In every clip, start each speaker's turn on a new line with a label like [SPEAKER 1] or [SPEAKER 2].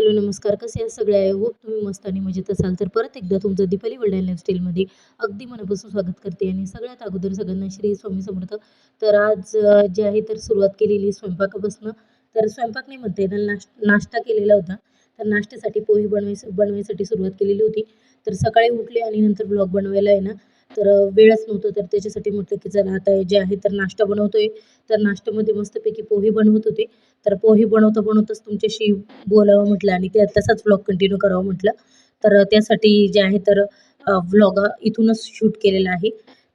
[SPEAKER 1] Hello, नमस्कार. कसे आहात सगळे? आय होप तुम्ही मस्त आणि मजेत असाल. तर परत एकदा तुमचं दीपाली वर्ल्ड अँड लाईफस्टाईलमध्ये अगदी मनापासून स्वागत करते आणि सगळ्यात अगोदर सगळ्यांना श्री स्वामी समर्थ. तर आज जे आहे तर सुरुवात केलेली स्वयंपाकापासून. तर स्वयंपाक नाही म्हणता येणार, नाश्ता केलेला होता. तर नाश्त्यासाठी पोहे बनवायसाठी सुरुवात केलेली होती. तर सकाळी उठले आणि नंतर ब्लॉग बनवायला आहे ना, तर वेळच नव्हता. तर त्याच्यासाठी म्हटलं की चला आता जे आहे तर नाश्ता बनवतोय. तर नाश्त्यामध्ये मस्तपैकी पोहे बनवत होते. तर पोहे बनवताच तुमच्याशी बोलावं म्हटलं आणि ते तसाच व्लॉग कंटिन्यू करावा म्हटलं. तर त्यासाठी जे आहे तर व्लॉग इथूनच शूट केलेला आहे.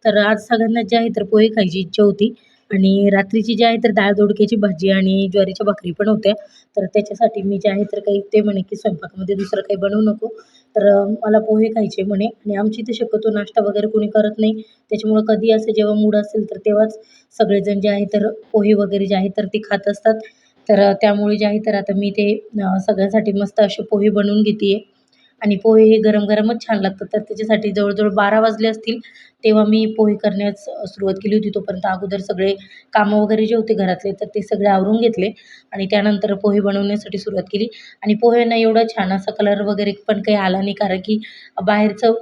[SPEAKER 1] तर आज सगळ्यांना जे आहे तर पोहे खायची इच्छा होती आणि रात्रीची जी आहे तर डाळ दोडक्याची भाजी आणि ज्वारीच्या भाकरी पण होत्या. तर त्याच्यासाठी मी जे आहे तर काही ते म्हणे की स्वयंपाकामध्ये दुसरं काही बनवू नको. तर मला पोहे खायचे म्हणे आणि आमची इथे शक्यतो नाश्ता वगैरे कोणी करत नाही. त्याच्यामुळं कधी असं जेव्हा मूड असेल तर तेव्हाच सगळेजण जे आहे तर पोहे वगैरे जे आहे तर ते खात असतात. तर त्यामुळे जे आहे तर आता मी ते सगळ्यांसाठी मस्त असे पोहे बनवून घेते आणि पोहे हे गरम-गरमच छान लागतात. तर त्याच्यासाठी जवळ-जवळ 12 वाजले असतील, तेव्हा मी पोहे करण्यास सुरुवात केली होती. तोपर्यंत अगोदर सगळे कामं वगैरे जे होते घरातले, तर ते सगळे आवरून घेतले आणि त्यानंतर पोहे बनवण्यासाठी सुरुवात केली आणि पोह्यांना एवढा छान असा कलर वगैरे पण काही आला नाही, कारण की बाहेरचं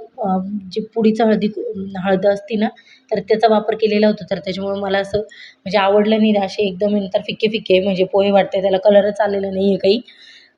[SPEAKER 1] जे पुडीचं हळद असते ना, तर त्याचा वापर केलेला होता. तर त्याच्यामुळे मला असं म्हणजे आवडलं नाही. असे एकदम नंतर फिके-फिके म्हणजे पोहे वाटते, त्याला कलरच आलेला नाही आहे काही.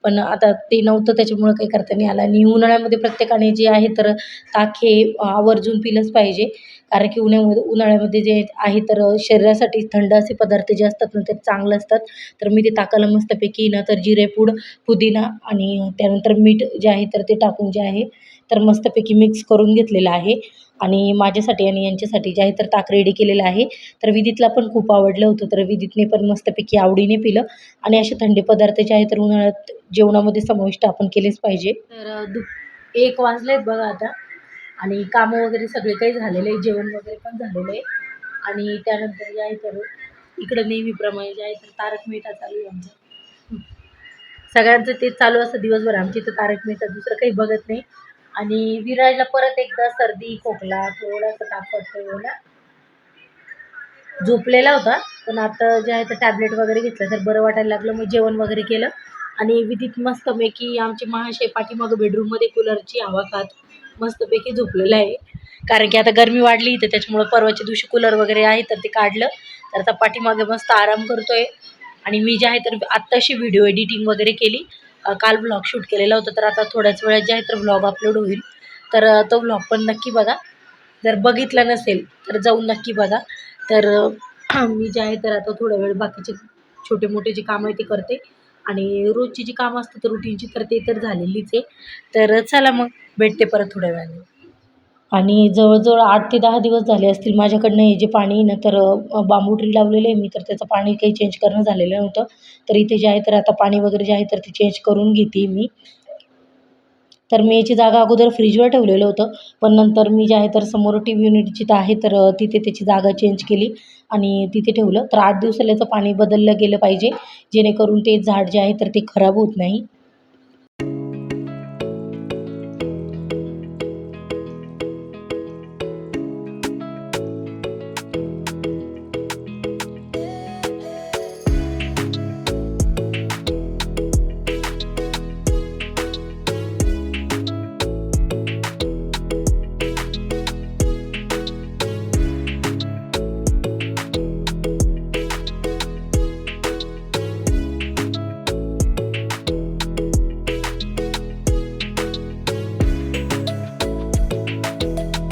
[SPEAKER 1] पण आता ते नव्हतं त्याच्यामुळं काही करता नाही आलं आणि उन्हाळ्यामध्ये प्रत्येकाने जे आहे तर ताक हे आवर्जून पिलंच पाहिजे. कारण की उन्हाळ्यामध्ये जे आहे तर शरीरासाठी थंड असे पदार्थ जे असतात ना, ते चांगले असतात. तर मी ते ताकाला मस्तपैकी ना तर जिरेपूड, पुदिना आणि त्यानंतर मीठ जे आहे तर ते टाकून जे आहे तर मस्तपैकी मिक्स करून घेतलेलं आहे आणि माझ्यासाठी आणि यांच्यासाठी जे आहे तर ताक रेडी केलेलं आहे. तर विदीतला पण खूप आवडलं होतं. तर विदीतने पण मस्तपैकी आवडीने पिलं आणि असे थंडी पदार्थ जे आहेत तर उन्हाळ्यात जेवणामध्ये समाविष्ट आपण केलेच पाहिजे. तर 1 वाजलेत बघा आता आणि कामं वगैरे सगळे काही झालेले आहे. जेवण वगैरे पण झालेलं आहे आणि त्यानंतर जे आहे तर इकडं नेहमीप्रमाणे जे आहे तर तारक मेहता चालू आहे आमचं. सगळ्यांचं तेच चालू असतं दिवसभर. आमच्या इथं तारक मेहता दुसरं काही बघत नाही आणि विराजला परत एकदा सर्दी, खोकला, थोडासा ताप पडतोय ना. झोपलेला होता, पण आता जे आहे ते टॅबलेट वगैरे घेतलं तर बरं वाटायला लागलं. मग जेवण वगैरे केलं आणि विदीत मस्तपैकी आमचे महाशय पाठीमागं बेडरूममध्ये कूलरची हवा खात मस्तपैकी झोपलेला आहे. कारण की आता गरमी वाढली तर त्याच्यामुळं परवाच्या दिवशी कूलर वगैरे आहे तर ते काढलं. तर आता पाठीमागे मस्त आराम करतोय आणि मी जे आहे तर आत्ताशी व्हिडिओ एडिटिंग वगैरे केली. काल व्लॉग शूट केलेला होता, तर आता थोड्याच वेळात जे आहे तर व्लॉग अपलोड होईल. तर तो व्लॉग पण नक्की बघा. जर बघितला नसेल तर जाऊन नक्की बघा. तर मी जे आहे तर आता थोडा वेळ बाकीचे छोटे-मोठे जे कामं आहे ते करते आणि रोजची जी कामं असतात तर रुटीनची तर ते तर झालेलीच आहे. तर चला मग भेटते परत थोड्या वेळाने. आणि जवळ-जवळ 8 ते 10 दिवस झाले असतील माझ्याकडनं हे जे पाणी आहे ना तर बांबू ट्री लावलेले आहे मी, तर त्याचं पाणी काही चेंज करणं झालेलं नव्हतं. तर इथे जे आहे तर आता पाणी वगैरे जे आहे तर ते चेंज करून घेते मी. तर मी याची जागा अगोदर फ्रीजवर ठेवलेलं होतं, पण नंतर मी जे आहे तर समोर टीव्ही युनिट जिथं आहे तर तिथे त्याची जागा चेंज केली आणि तिथे ठेवलं. तर 8 दिवसाला याचं पाणी बदललं गेलं पाहिजे, जेणेकरून ते झाड जे आहे तर ते खराब होत नाही.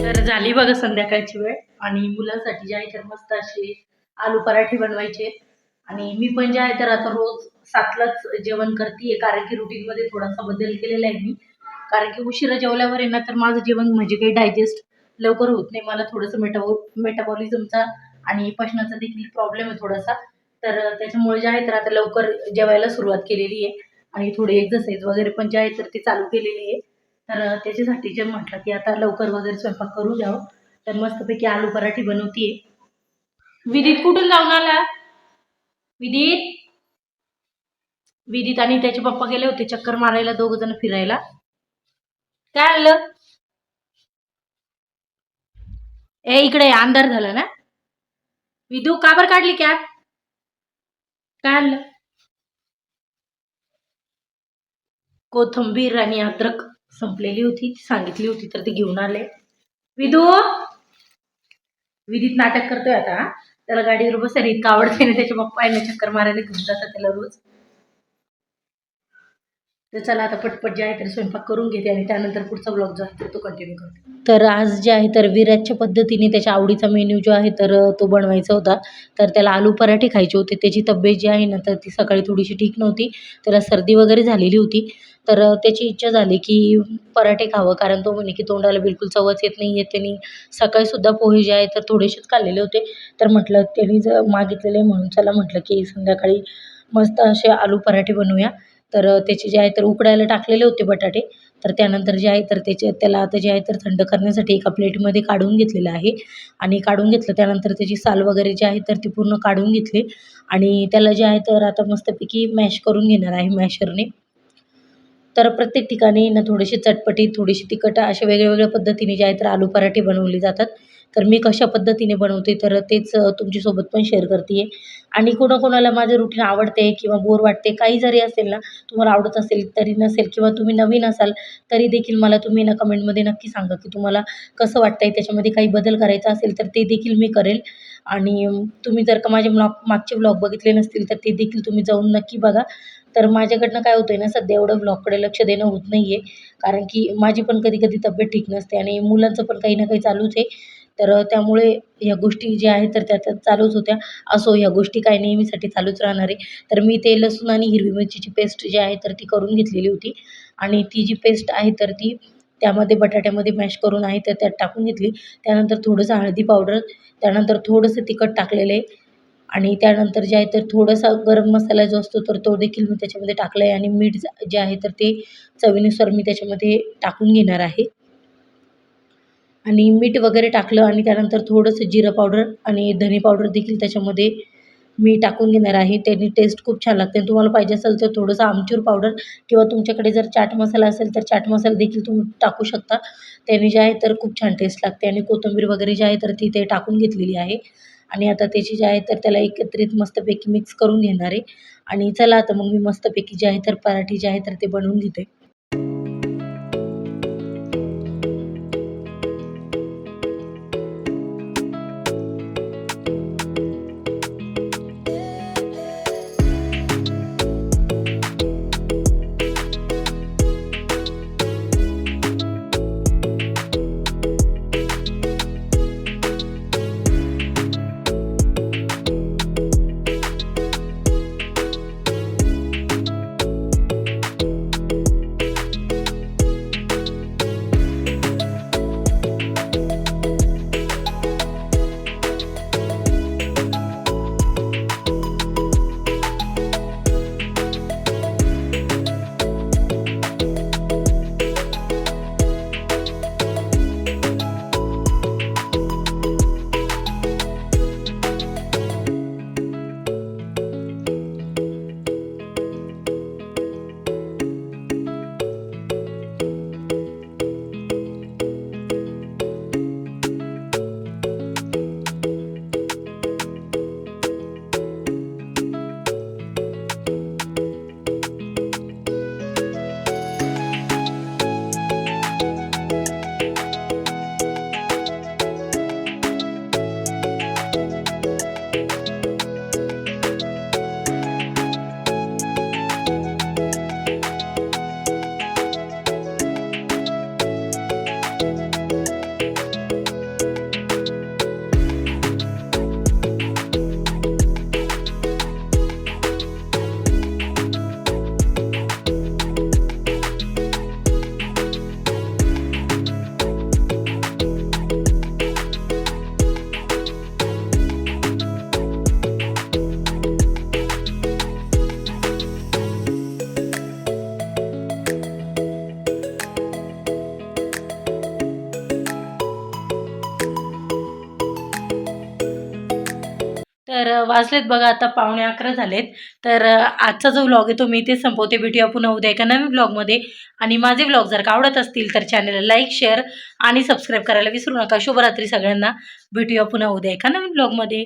[SPEAKER 1] तर झाली बघा संध्याकाळची वेळ आणि मुलांसाठी जे आहे तर मस्त असे आलू पराठे बनवायचे आणि मी पण जे आहे तर आता रोज 7लाच जेवण करते, कारण की रुटीनमध्ये थोडासा बदल केलेला आहे मी. कारण की उशिरा जेवल्यावर आहे ना तर माझं जेवण म्हणजे काही डायजेस्ट लवकर होत नाही. मला थोडंसं मेटाबॉलिझमचा आणि पचनाचा देखील प्रॉब्लेम आहे थोडासा. तर त्याच्यामुळे जे आहे तर आता लवकर जेवायला सुरुवात केलेली आहे आणि थोडी एक्सरसाइज वगैरे पण जे आहे तर ती चालू केलेली आहे. तर त्याच्यासाठी जे म्हटलं की आता लवकर वगैरे स्वयंपाक करू द्यावं. तर मस्तपैकी आलू पराठे बनवतीये. विदित कुठून जाऊन आला? विदित विदित आणि त्याचे पप्पा गेले होते चक्कर मारायला, दोघ जण फिरायला. काय आणलं? ए इकडे अंधार झाला ना. विदू का बरं काढली कॅप? काय आणलं? कोथिंबीर आणि अद्रक संपलेली होती, सांगितली होती तर ती घेऊन आले. विदू विदित नाटक करतोय आता. त्याला गाडीवर बसायला इतकं आवडते ना, त्याच्या पप्पा आहे ना चक्कर मारायला घेऊन जातात त्याला रोज. तर चला आता पटपट जे आहे तर स्वयंपाक करून घेते आणि त्यानंतर पुढचा ब्लॉग जो आहे तर तो कंटिन्यू करते. तर आज जे आहे तर विराजच्या पद्धतीने त्याच्या आवडीचा मेन्यू जो आहे तर तो बनवायचा होता. तर त्याला आलू पराठे खायचे होते. त्याची तब्येत जी आहे ना तर ती सकाळी थोडीशी ठीक नव्हती. त्याला सर्दी वगैरे झालेली होती. तर त्याची इच्छा झाली की पराठे खावं, कारण तो म्हणे की तोंडाला बिलकुल चवच येत नाही आहे. त्यांनी सकाळीसुद्धा पोहे जे आहे तर थोडेसेच खाल्लेले होते. तर म्हटलं त्यांनी जर मागितलेले म्हणून चला म्हटलं की संध्याकाळी मस्त असे आलू पराठे बनवूया. तर त्याचे जे आहे तर उकडायला टाकलेले होते बटाटे. तर त्यानंतर जे आहे तर त्याला आता जे आहे तर थंड करण्यासाठी एका प्लेटमध्ये काढून घेतलेलं आहे आणि काढून घेतलं. त्यानंतर त्याची साल वगैरे जी आहे तर ती पूर्ण काढून घेतली आणि त्याला जे आहे तर आता मस्तपैकी मॅश करून घेणार आहे मॅशरने. तर प्रत्येक ठिकाणी ना थोडीशी चटपटीत, थोडीशी तिखट अशा वेगळ्या-वेगळ्या पद्धतीने जे आहे तर आलू पराठे बनवले जातात. तर मी कशा पद्धतीने बनवते तर तेच तुमच्यासोबत पण शेअर करते आहे. आणि कोणाकोणाला माझं रुटीन आवडते किंवा बोर वाटते, काही जरी असेल ना, तुम्हाला आवडत असेल तरी नसेल किंवा तुम्ही नवीन असाल तरी देखील मला तुम्ही ना कमेंटमध्ये नक्की सांगा की तुम्हाला कसं वाटतंय, त्याच्यामध्ये काही बदल करायचा असेल तर ते देखील मी करेल. आणि तुम्ही जर का माझे मागचे व्लॉग बघितले नसतील तर ते देखील तुम्ही जाऊन नक्की बघा. तर माझ्याकडनं काय होतंय ना, सध्या एवढं व्लॉगकडे लक्ष देणं होत नाहीये, कारण की माझी पण कधी-कधी तब्येत ठीक नसते आणि मुलांचं पण काही ना काही चालूच आहे. तर त्यामुळे ह्या गोष्टी ज्या आहेत तर त्या चालूच होत्या. असो, ह्या गोष्टी काय नेहमीसाठी चालूच राहणार आहे. तर मी ते लसूण आणि हिरवी मिरचीची पेस्ट जी आहे तर ती करून घेतलेली होती आणि ती जी पेस्ट आहे तर ती त्यामध्ये बटाट्यामध्ये मॅश करून आहे तर त्यात टाकून घेतली. त्यानंतर थोडंसं हळदी पावडर, त्यानंतर थोडंसं तिखट टाकलेलं आहे आणि त्यानंतर जे आहे तर थोडासा गरम मसाला जो असतो तर तो देखील मी त्याच्यामध्ये टाकला आहे आणि मीठ जे आहे तर ते चवीनुसार मी त्याच्यामध्ये टाकून घेणार आहे. आणि मीठ वगैरे टाकलं आणि त्यानंतर थोडंसं जिरं पावडर आणि धने पावडर देखील त्याच्यामध्ये मी टाकून घेणार आहे. त्यानी टेस्ट खूप छान लागते. तुम्हाला पाहिजे असेल तर थोडंसं आमचूर पावडर किंवा तुमच्याकडे जर चाट मसाला असेल तर चाट मसाला देखील तुम्ही टाकू शकता. त्याने जे आहे तर खूप छान टेस्ट लागते आणि कोथिंबीर वगैरे जी आहे तर ती ते टाकून घेतलेली आहे आणि आता त्याची जी आहे तर त्याला एकत्रित मस्तपैकी मिक्स करून घेणार आहे आणि चला आता मग मी मस्तपैकी जे आहे तर पराठे जे आहे तर ते बनवून घेते. तर वाजलेत बघा आता 11:15 झालेत. तर आजचा जो व्लॉग आहे तो मी इथेच संपवते. भेटूया पुन्हा उद्या एका नवीन व्लॉगमध्ये. आणि माझे व्लॉग जर का आवडत असतील तर चॅनलला लाईक, शेअर आणि सबस्क्राईब करायला विसरू नका. शुभरात्री सगळ्यांना. भेटूया पुन्हा उद्या एका नवीन व्लॉगमध्ये.